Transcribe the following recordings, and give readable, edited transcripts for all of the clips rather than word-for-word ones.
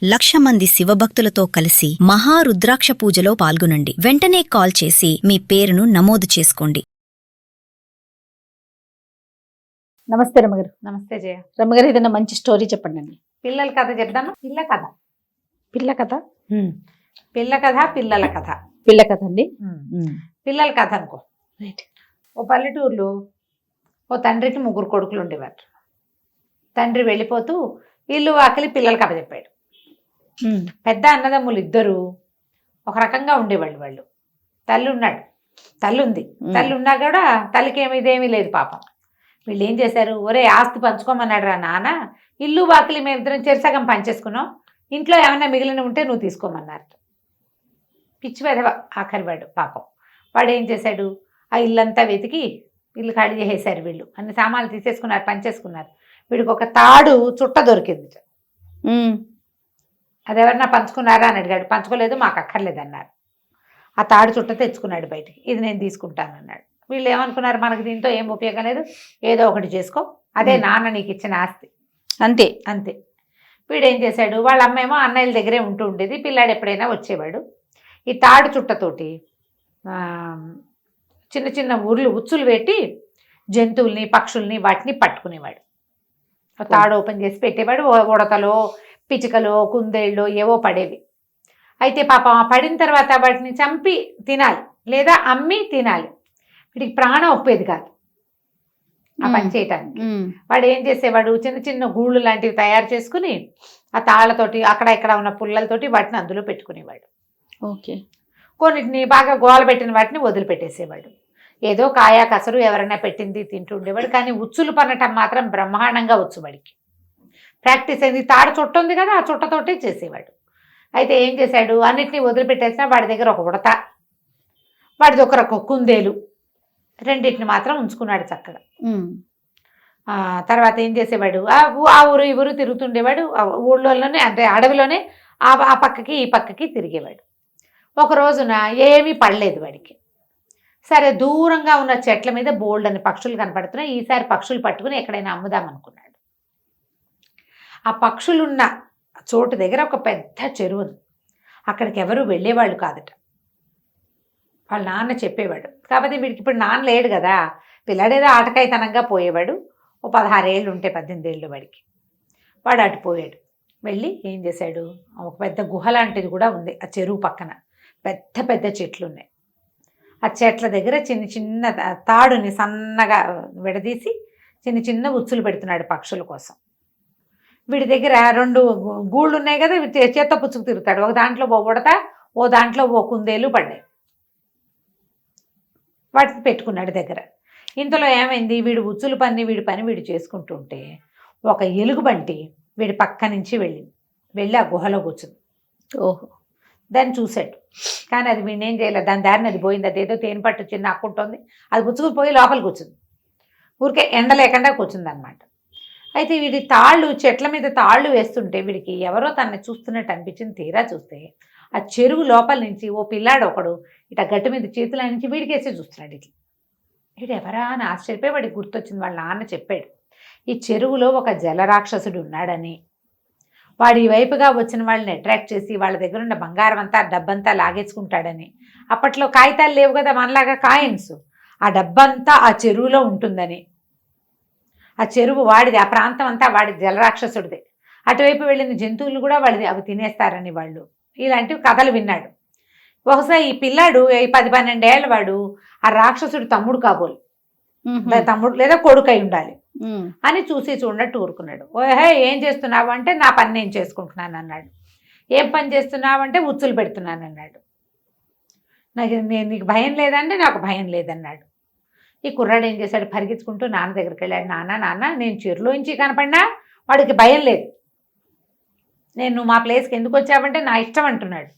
1,00,000 మంది శివభక్తులతో కలిసి మహారుద్రాక్ష పూజలో పాల్గొనండి. వెంటనే కాల్ చేసి మీ పేరును నమోదు చేసుకోండి. నమస్తే రమ్మగారు. నమస్తే జయ. రమ్మగారు, ఏదైనా మంచి స్టోరీ చెప్పండి అండి. పిల్లల కథ చెప్తాను. పిల్ల కథ పిల్ల కథ పిల్ల కథ పిల్లల కథ పిల్ల కథ అండి. పిల్లల కథ అనుకో. రైట్. ఓ పల్లెటూరులో ఓ తండ్రికి 3 కొడుకులు ఉండేవారు. తండ్రి వెళ్ళిపోతూ ఇల్లు వాకిలి పిల్లలకి అప్పచెప్పాడు. పెద్ద అన్నదమ్ములు ఇద్దరు ఒక రకంగా ఉండేవాళ్ళు. వాళ్ళు తల్లి ఉన్నాడు, తల్లి ఉంది. తల్లి ఉన్నా కూడా తల్లికి ఇదేమీ లేదు పాపం. వీళ్ళు ఏం చేశారు, ఒరే ఆస్తి పంచుకోమన్నాడు రా నాన్న, ఇల్లు వాకిలి మేమిద్దరం చెరసగం పంచేసుకున్నాం, ఇంట్లో ఏమైనా మిగిలిన ఉంటే నువ్వు తీసుకోమన్నారు. పిచ్చి పెదవ ఆఖరివాడు పాపం. వాడు ఏం చేశాడు, ఆ ఇల్లంతా వెతికి ఇల్లు ఖాళీ చేసేశారు. వీళ్ళు అన్ని సామాన్లు తీసేసుకున్నారు, పంచేసుకున్నారు. వీడికి ఒక తాడు చుట్ట దొరికింది. అది ఎవరన్నా పంచుకున్నారా అని అడిగాడు. పంచుకోలేదు, మాకు అక్కర్లేదు అన్నారు. ఆ తాడు చుట్ట తెచ్చుకున్నాడు బయటికి. ఇది నేను తీసుకుంటానన్నాడు. వీళ్ళు ఏమనుకున్నారు, మనకు దీంతో ఏం ఉపయోగం లేదు, ఏదో ఒకటి చేసుకో, అదే నాన్న నీకు ఇచ్చిన ఆస్తి, అంతే అంతే. వీడు ఏం చేశాడు, వాళ్ళ అమ్మేమో అన్నయ్యల దగ్గరే ఉంటూ ఉండేది. పిల్లాడు ఎప్పుడైనా వచ్చేవాడు. ఈ తాడు చుట్టతోటి చిన్న చిన్న ఉచ్చులు పెట్టి జంతువుల్ని పక్షుల్ని వాటిని పట్టుకునేవాడు. తాడు ఓపెన్ చేసి పెట్టేవాడు. ఉడతలో పిచ్చుకలో కుందేళ్ళు ఏవో పడేవి. అయితే పాపం పడిన తర్వాత వాటిని చంపి తినాలి లేదా అమ్మి తినాలి. వీడికి ప్రాణం ఒప్పేది కాదు ఆ పని చేయటానికి. వాడు ఏం చేసేవాడు, చిన్న చిన్న గూళ్ళు లాంటివి తయారు చేసుకుని ఆ తాళ్ళతోటి అక్కడ ఇక్కడ ఉన్న పుల్లలతోటి వాటిని అందులో పెట్టుకునేవాడు. ఓకే. కొన్నిటిని బాగా గోల పెట్టిన వాటిని వదిలిపెట్టేసేవాడు. ఏదో కాయా కసరు ఎవరైనా పెట్టింది తింటూ ఉండేవాడు. కానీ ఉచ్చులు పన్నటం మాత్రం బ్రహ్మాండంగా వచ్చు వాడికి. ప్రాక్టీస్ అయింది. తాడు చుట్ట ఉంది కదా, ఆ చుట్టతోటే చేసేవాడు. అయితే ఏం చేశాడు, అన్నిటినీ వదిలిపెట్టేసినా వాడి దగ్గర ఒక ఉడత, వాడి దగ్గర ఒక కుందేలు, రెండింటిని మాత్రం ఉంచుకున్నాడు చక్కగా. తర్వాత ఏం చేసేవాడు, ఆ ఊరు ఈ ఊరు తిరుగుతుండేవాడు. ఊళ్ళోనే అంటే అడవిలోనే ఆ పక్కకి ఈ పక్కకి తిరిగేవాడు. ఒక రోజున ఏమీ పడలేదు వాడికి. సరే, దూరంగా ఉన్న చెట్ల మీద బోల్డ్ అని పక్షులు కనపడుతున్నాయి. ఈసారి పక్షులు పట్టుకుని ఎక్కడైనా అమ్ముదాం అనుకున్నాడు. ఆ పక్షులున్న చోటు దగ్గర ఒక పెద్ద చెరువు ఉంది. అక్కడికి ఎవరు వెళ్ళేవాళ్ళు కాదట. వాళ్ళ నాన్న చెప్పేవాడు. కాకపోతే వీడికి ఇప్పుడు నాన్న లేడు కదా, పిల్లాడేదో ఆటకాయతనంగా పోయేవాడు. ఓ 16 ఏళ్ళు ఉంటే 18 ఏళ్ళు వాడికి. వాడు అటు పోయాడు. వెళ్ళి ఏం చేశాడు, ఒక పెద్ద గుహ లాంటిది కూడా ఉంది ఆ చెరువు పక్కన. పెద్ద పెద్ద చెట్లు ఉన్నాయి. ఆ చెట్ల దగ్గర చిన్న చిన్న తాడుని సన్నగా విడదీసి చిన్న చిన్న ఉచ్చులు పెడుతున్నాడు పక్షుల కోసం. వీడి దగ్గర 2 గూళ్ళు ఉన్నాయి కదా, చేత్తో పుచ్చుకు తిరుగుతాడు. ఒక దాంట్లో ఓ ఉడత, ఓ దాంట్లో ఓ కుందేలు పడ్డాయి. వాటిని పెట్టుకున్నాడు దగ్గర. ఇంతలో ఏమైంది, వీడు ఉచ్చులు పని వీడి పని వీడు చేసుకుంటుంటే ఒక ఎలుగుబంటి వీడి పక్క నుంచి వెళ్ళి ఆ గుహలో కూర్చుంది. ఓహో. దాన్ని చూశాడు. కానీ అది వీడిని ఏం చేయలేదు. దాని దారిని అది పోయింది. అదేదో తేనె పట్టు చిన్న అక్కుంటుంది. అది పుచ్చుకుని పోయి లోపల కూర్చుంది. ఊరికే ఎండ లేకుండా కూర్చుంది అనమాట. అయితే వీడి చెట్ల మీద తాళ్ళు వేస్తుంటే వీడికి ఎవరో తనని చూస్తున్నట్టు అనిపించింది. తీరా చూస్తే ఆ చెరువు లోపల నుంచి ఓ పిల్లాడు ఒకడు ఇట గట్టి మీద చేతుల నుంచి వీడికేసి చూస్తున్నాడు. వీడు ఎవరా అని ఆశ్చర్యపోయి వాడికి గుర్తొచ్చింది. వాళ్ళ నాన్న చెప్పాడు, ఈ చెరువులో ఒక జలరాక్షసుడు ఉన్నాడని, వాడు ఈ వైపుగా వచ్చిన వాళ్ళని అట్రాక్ట్ చేసి వాళ్ళ దగ్గర ఉన్న బంగారం అంతా డబ్బంతా లాగేసుకుంటాడని. అప్పట్లో కాగితాలు లేవు కదా మనలాగా, కాయిన్స్. ఆ డబ్బంతా ఆ చెరువులో ఉంటుందని, ఆ చెరువు వాడిది, ఆ ప్రాంతం అంతా వాడిది, జలరాక్షసుడిదే. అటువైపు వెళ్ళిన జంతువులు కూడా వాడిది, అవి తినేస్తారని వాళ్ళు ఇలాంటివి కథలు విన్నాడు. బహుశా ఈ పిల్లాడు 10-12 ఏళ్ళ వాడు ఆ రాక్షసుడు తమ్ముడు కాబోలు, తమ్ముడు లేదా కొడుకు అయి ఉండాలి అని చూసి చూడనట్టు ఊరుకున్నాడు. ఓహే, ఏం చేస్తున్నావు అంటే నా పని నేను చేసుకుంటున్నాను అన్నాడు. ఏం పని చేస్తున్నావు అంటే ఉచ్చులు పెడుతున్నాను అన్నాడు. నీకు భయం లేదంటే నాకు భయం లేదన్నాడు. ఈ కుర్రాడు ఏం చేశాడు, పరిగెత్తుకుంటూ నాన్న దగ్గరికి వెళ్ళాడు. నాన్న నేను చెరువులోంచి కనపడినా వాడికి భయం లేదు. నేను మా ప్లేస్కి ఎందుకు వచ్చావంటే నా ఇష్టం అంటున్నాడు.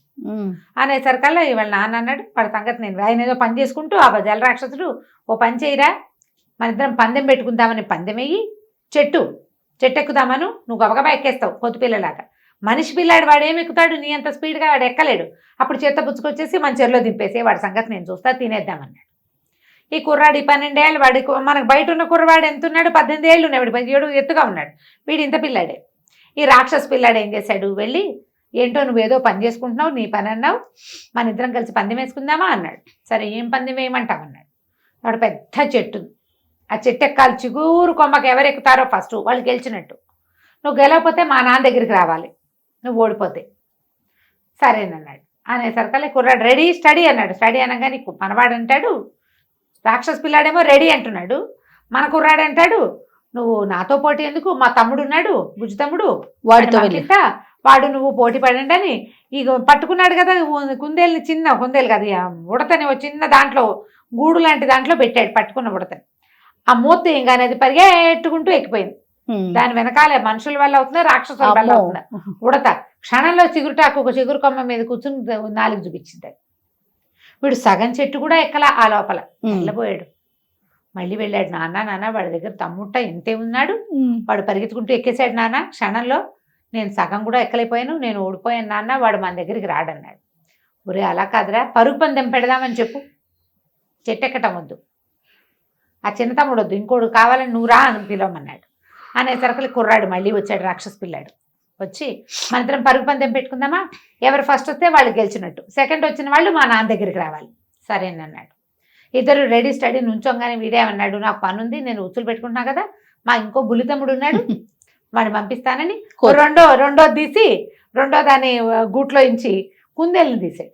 అనేసరికల్లా ఇవాళ నాన్న అన్నాడు, వాడి సంగతి నేను ఆయన ఏదో పని చేసుకుంటూ ఆ జలరాక్షసుడు ఓ పని చేయరా, మన ఇద్దరం పందెం పెట్టుకుందామని పందెం వెయ్యి, చెట్టు ఎక్కుదామను, నువ్వు గబగబా ఎక్కేస్తావు పొద్దుపిల్లలాగా. మనిషి పిల్లాడు వాడు ఏమి ఎక్కుతాడు, నీ అంత స్పీడ్గా వాడు ఎక్కలేడు. అప్పుడు చేత్త పుచ్చుకొచ్చేసి మన చెరులో దింపేసి వాడి సంగతి నేను చూస్తా, తినేద్దామన్నాడు. ఈ కుర్రాడు 12 ఏళ్ళు, వాడి మనకు బయట ఉన్న కుర్రవాడు ఎంత ఉన్నాడు, 18 ఏళ్ళు ఉన్నాడు, 17 ఎత్తుగా ఉన్నాడు. వీడు ఇంత పిల్లాడే. ఈ రాక్షస పిల్లాడు ఏం చేశాడు, వెళ్ళి ఏంటో నువ్వేదో పని చేసుకుంటున్నావు, నీ పని అన్నావు, మన ఇద్దరం కలిసి పందెం వేసుకుందామా అన్నాడు. సరే ఏం పందెం వేయమంటావు అన్నాడు. వాడు పెద్ద చెట్టు, ఆ చెట్టు ఎక్కాలి, చిగురు కొమ్మకి ఎవరు ఎక్కుతారో ఫస్ట్ వాళ్ళు గెలిచినట్టు. నువ్వు గెలవకపోతే మా నాన్న దగ్గరికి రావాలి, నువ్వు ఓడిపోతే. సరేనన్నాడు. అనేసరికల్లా కుర్రాడు రెడీ స్టడీ అన్నాడు. స్టడీ అనగా నీకు మనవాడు అంటాడు, రాక్షస పిల్లాడేమో రెడీ అంటున్నాడు. మన కుర్రాడు అంటాడు నువ్వు నాతో పోటీ ఎందుకు, మా తమ్ముడు ఉన్నాడు బుజ్జి తమ్ముడు, వాడితో వాడు నువ్వు పోటీ పడండి అని ఇక పట్టుకున్నాడు కదా కుందేలుని, చిన్న కుందేలు కదా ఉడతని ఒక చిన్న దాంట్లో గూడు లాంటి దాంట్లో పెట్టాడు పట్టుకున్న ఉడతని. ఆ మూత ఏం కానీ అది పరిగెట్టుకుంటూ ఎక్కిపోయింది. దాని వెనకాలే మనుషుల వల్ల అవుతుందా రాక్షసుల వల్ల అవుతుందా ఉడత క్షణంలో చిగురుటాకు ఒక చిగురు కొమ్మ మీద కూర్చుని నాలుగు చూపించింది. వీడు సగం చెట్టు కూడా ఎక్కలా, ఆ లోపల వెళ్ళబోయాడు. మళ్ళీ వెళ్ళాడు. నాన్న వాడి దగ్గర తమ్ముట్ట ఇంతే ఉన్నాడు, వాడు పరిగెత్తుకుంటూ ఎక్కేశాడు నాన్న, క్షణంలో నేను సగం కూడా ఎక్కలేకపోయాను, నేను ఓడిపోయాను నాన్న, వాడు మన దగ్గరికి రాడన్నాడు. ఒరే అలా కాదురా, పరుగు పందెం పెడదామని చెప్పు, చెట్టు ఎక్కటం వద్దు, ఆ చిన్న తమ్ముడు వద్దు, ఇంకోడు కావాలని నువ్వు రా అని పిలవమన్నాడు. అనేసరికి కుర్రాడు మళ్ళీ వచ్చాడు, రాక్షస పిల్లాడు వచ్చి మన ఇద్దరం పరుగు పందెం పెట్టుకుందామా, ఎవరు ఫస్ట్ వస్తే వాళ్ళు గెలిచినట్టు, సెకండ్ వచ్చిన వాళ్ళు మా నాన్న దగ్గరికి రావాలి. సరేనన్నాడు. ఇద్దరు రెడీ స్టడీ నుంచోగానే వీడేమన్నాడు, నాకు పని ఉంది, నేను ఉచ్చులు పెట్టుకుంటున్నా కదా, మా ఇంకో బుల్లి తమ్ముడు ఉన్నాడు వాడిని పంపిస్తానని రెండో తీసి రెండో దాన్ని గూట్లో ఇంచి కుందేలుని తీసాడు.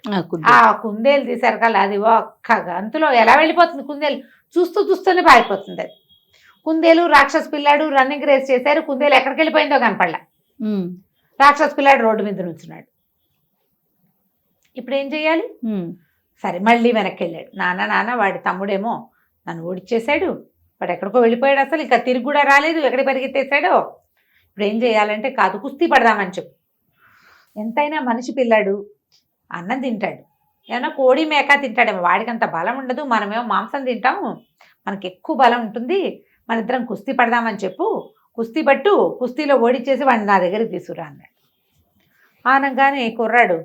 ఆ కుందేలు తీసారు కదా, అది ఒక్క గంతులో ఎలా వెళ్ళిపోతుంది కుందేలు, చూస్తూనే పారిపోతుంది. అది కుందేలు రాక్షస పిల్లాడు రన్నింగ్ రేస్ చేశారు, కుందేలు ఎక్కడికి వెళ్ళిపోయిందో కనపడలా. రాక్షస పిల్లాడు రోడ్డు మీద నుంచున్నాడు. ఇప్పుడు ఏం చెయ్యాలి? సరే మళ్ళీ వెనక్కి వెళ్ళాడు. నాన్న వాడి తమ్ముడేమో నన్ను ఓడిచ్చేశాడు, వాడు ఎక్కడికో వెళ్ళిపోయాడు, అసలు ఇంకా తిరిగి కూడా రాలేదు, ఎక్కడికి పరిగెత్తేసాడో. ఇప్పుడు ఏం చేయాలంటే కాదు కుస్తీ పడదామని చెప్పు. ఎంతైనా మనిషి పిల్లాడు అన్నం తింటాడు, ఏమన్నా కోడి మేక తింటాడేమో, వాడికి అంత బలం ఉండదు, మనమేమో మాంసం తింటాము, మనకి ఎక్కువ బలం ఉంటుంది, మన ఇద్దరం కుస్తీ పడదామని చెప్పు, కుస్తీ పట్టు, కుస్తీలో ఓడిచ్చేసి వాడిని నా దగ్గరికి తీసుకురా అన్నాడు. ఆనంగానే కుర్రాడు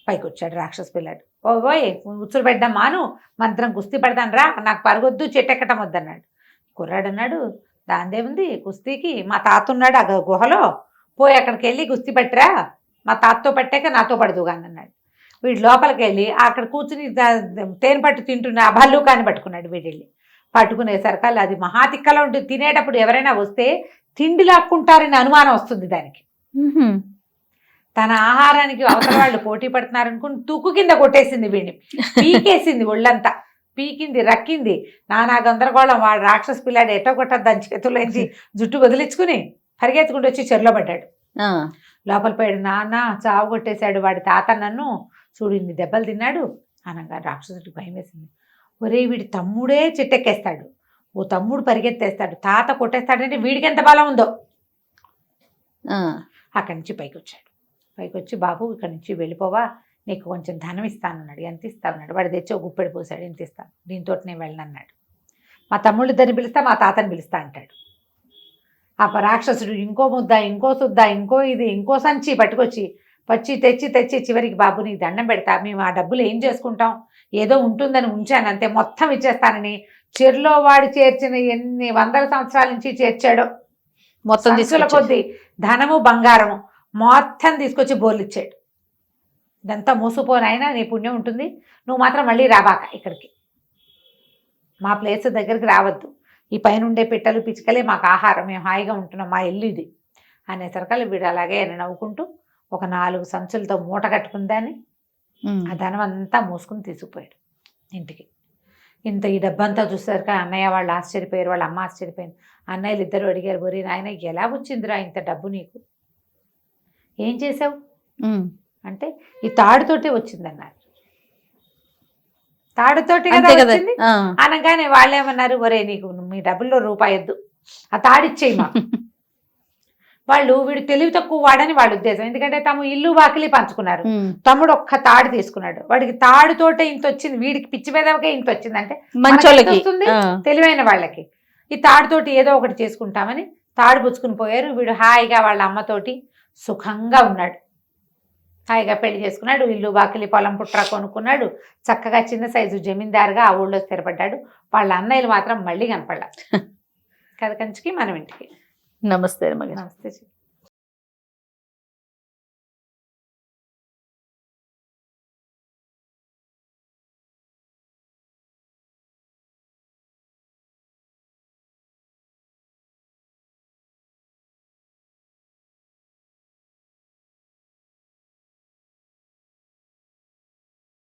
పైకి వచ్చాడు రాక్షస పిల్లాడు. ఓయ్ ఉచ్చులు పెడదాం మాను, మంత్రం కుస్తీ పడదాను రా, నాకు పరగొద్దు, చెట్టు ఎక్కటం వద్దన్నాడు. కుర్రాడు అన్నాడు దాందేముంది కుస్తీకి, మా తాత ఉన్నాడు ఆ గుహలో, పోయి అక్కడికి వెళ్ళి కుస్తీ పట్టిరా, మా తాతతో పట్టాక నాతో పడదుగా అన్నాడు. వీడు లోపలికి వెళ్ళి అక్కడ కూర్చుని తేనె పట్టు తింటున్న ఆ భల్లూకాన్ని పట్టుకున్నాడు. వీడు వెళ్ళి పట్టుకునేసరికల్లా అది మహాతిక్కలో ఉంటుంది, తినేటప్పుడు ఎవరైనా వస్తే తిండి లాక్కుంటారని అనుమానం వస్తుంది దానికి. తన ఆహారానికి అవతల వాళ్ళు పోటీ పడుతున్నారనుకుని తుక్కు కింద కొట్టేసింది, వీడిని పీకేసింది, ఒళ్ళంతా పీకింది, రక్కింది, నానా గందరగోళం. వాడు రాక్షస పిల్లాడు ఎటో కొట్టదు దాని చేతుల్లోంచి జుట్టు వదిలించుకుని పరిగెత్తుకుంటూ వచ్చి చెరులో పడ్డాడు. లోపల పోయాడు. నాన్న చావు కొట్టేశాడు వాడి తాత, నన్ను చూడు ఇన్ని దెబ్బలు తిన్నాడు అనగా రాక్షసుడికి భయం వేసింది. ఒరే వీడి తమ్ముడే చెట్టెక్కేస్తాడు, ఓ తమ్ముడు పరిగెత్తేస్తాడు, తాత కొట్టేస్తాడంటే వీడికి ఎంత బలం ఉందో. అక్కడి నుంచి పైకి వచ్చాడు. పైకి వచ్చి బాబు ఇక్కడి నుంచి వెళ్ళిపోవా, నీకు కొంచెం ధనం ఇస్తానన్నాడు. ఎంత ఇస్తానన్నాడు. వాడు తెచ్చి ఒక గుప్పెడు పోసాడు. ఎంత ఇస్తాను, దీంతో నేను వెళ్ళనన్నాడు. మా తమ్ముళ్ళు ఇద్దరిని పిలుస్తా, మా తాతని పిలుస్తా అంటాడు. ఆ రాక్షసుడు ఇంకో ముద్ద, ఇంకో సుద్ద, ఇంకో ఇది, ఇంకో సంచి పట్టుకొచ్చి తెచ్చి చివరికి బాబు నీకు దండం పెడతా, మేము ఆ డబ్బులు ఏం చేసుకుంటాం, ఏదో ఉంటుందని ఉంచాను అంతే, మొత్తం ఇచ్చేస్తానని చెరులో వాడు చేర్చిన ఎన్ని వందల సంవత్సరాల నుంచి చేర్చాడో మొత్తం తీసుకుల కొద్దీ ధనము బంగారము మొత్తం తీసుకొచ్చి బోర్లిచ్చాడు. ఇదంతా మోసపోనైనా నీ పుణ్యం ఉంటుంది, నువ్వు మాత్రం మళ్ళీ రాబాక ఇక్కడికి, మా ప్లేస్ దగ్గరికి రావద్దు, ఈ పైన ఉండే పిట్టలు పిచ్చుకలే మాకు ఆహారం, మేము హాయిగా ఉంటున్నాం, మా ఇల్లు ఇది అనేసరికల్లా వీడు అలాగే నవ్వుకుంటూ ఒక 4 సంచులతో మూట కట్టుకుందాన్ని ఆ ధనం అంతా మోసుకుని తీసుకుపోయాడు ఇంటికి. ఈ డబ్బంతా చూసారు కదా అన్నయ్య వాళ్ళు ఆశ్చర్యపోయారు, వాళ్ళ అమ్మ ఆశ్చర్యపోయింది. అన్నయ్యలు ఇద్దరు అడిగారు, బొరి నాయన ఎలా వచ్చిందిరా ఇంత డబ్బు నీకు, ఏం చేసావు అంటే ఈ తాడుతోటే వచ్చిందన్నారు. తాడుతోటి కదా వచ్చింది అనగానే వాళ్ళు ఏమన్నారు, ఒరే నీకు మీ డబ్బుల్లో రూపాయి వద్దు, ఆ తాడిచ్చేయి మాకు. వాళ్ళు వీడు తెలివి తక్కువ వాడని వాళ్ళ ఉద్దేశం, ఎందుకంటే తమ ఇల్లు వాకిలి పంచుకున్నారు. తమ్ముడు ఒక్క తాడు తీసుకున్నాడు, వాడికి తాడుతోటే ఇంత వచ్చింది, వీడికి పిచ్చి పేదవకే ఇంత వచ్చింది అంటే వస్తుంది తెలివైన వాళ్ళకి. ఈ తాడుతోటి ఏదో ఒకటి చేసుకుంటామని తాడు పుచ్చుకుని పోయారు. వీడు హాయిగా వాళ్ళ అమ్మతోటి సుఖంగా ఉన్నాడు, హాయిగా పెళ్లి చేసుకున్నాడు, ఇల్లు వాకిలి పొలం పుట్ర కొనుక్కున్నాడు, చక్కగా చిన్న సైజు జమీందారుగా ఆ ఊళ్ళో స్థిరపడ్డాడు. వాళ్ళ అన్నయ్యలు మాత్రం మళ్ళీ కనపడలా. కథ కంచికి మనం ఇంటికి. నమస్తే. నమస్తే.